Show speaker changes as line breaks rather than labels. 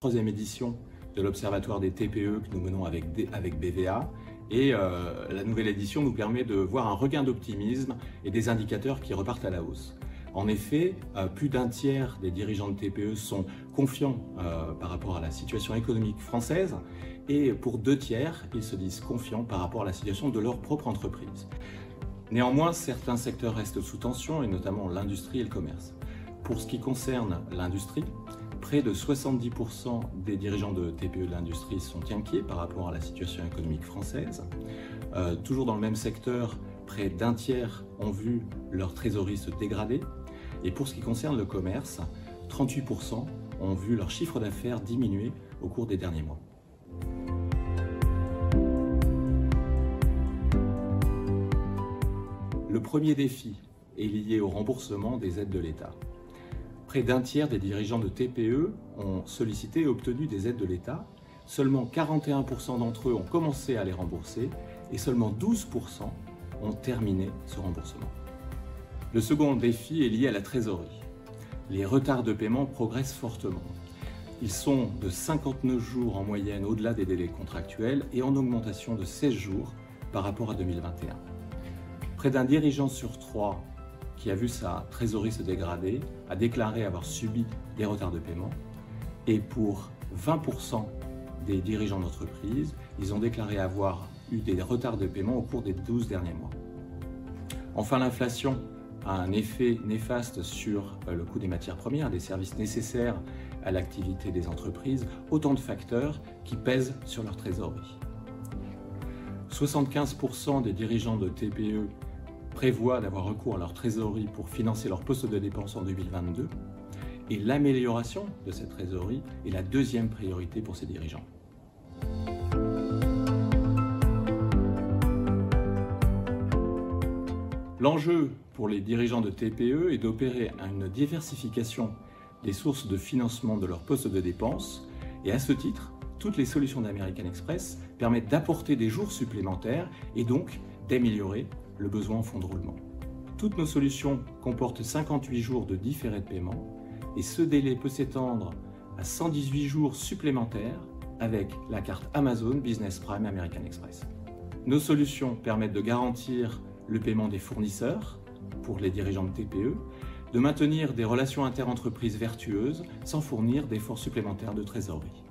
troisième édition de l'Observatoire des TPE que nous menons avec BVA. Et la nouvelle édition nous permet de voir un regain d'optimisme et des indicateurs qui repartent à la hausse. En effet, plus d'un tiers des dirigeants de TPE sont confiants par rapport à la situation économique française et pour 2 tiers, ils se disent confiants par rapport à la situation de leur propre entreprise. Néanmoins, certains secteurs restent sous tension et notamment l'industrie et le commerce. Pour ce qui concerne l'industrie, près de 70% des dirigeants de TPE de l'industrie sont inquiets par rapport à la situation économique française. Toujours dans le même secteur, près d'un tiers ont vu leur trésorerie se dégrader. Et pour ce qui concerne le commerce, 38% ont vu leur chiffre d'affaires diminuer au cours des derniers mois. Le premier défi est lié au remboursement des aides de l'État. Près d'un tiers des dirigeants de TPE ont sollicité et obtenu des aides de l'État. Seulement 41% d'entre eux ont commencé à les rembourser et seulement 12% ont terminé ce remboursement. Le second défi est lié à la trésorerie. Les retards de paiement progressent fortement. Ils sont de 59 jours en moyenne au-delà des délais contractuels et en augmentation de 16 jours par rapport à 2021. Près d'un dirigeant sur 3 qui a vu sa trésorerie se dégrader a déclaré avoir subi des retards de paiement. Et pour 20% des dirigeants d'entreprise, ils ont déclaré avoir eu des retards de paiement au cours des 12 derniers mois. Enfin, l'inflation a un effet néfaste sur le coût des matières premières, des services nécessaires à l'activité des entreprises, autant de facteurs qui pèsent sur leur trésorerie. 75% des dirigeants de TPE prévoient d'avoir recours à leur trésorerie pour financer leur poste de dépenses en 2022 et l'amélioration de cette trésorerie est la deuxième priorité pour ces dirigeants. L'enjeu pour les dirigeants de TPE est d'opérer une diversification des sources de financement de leur poste de dépenses et à ce titre, toutes les solutions d'American Express permettent d'apporter des jours supplémentaires et donc d'améliorer le besoin en fonds de roulement. Toutes nos solutions comportent 58 jours de différé de paiement et ce délai peut s'étendre à 118 jours supplémentaires avec la carte Amazon Business Prime American Express. Nos solutions permettent de garantir le paiement des fournisseurs pour les dirigeants de TPE, de maintenir des relations interentreprises vertueuses sans fournir d'efforts supplémentaires de trésorerie.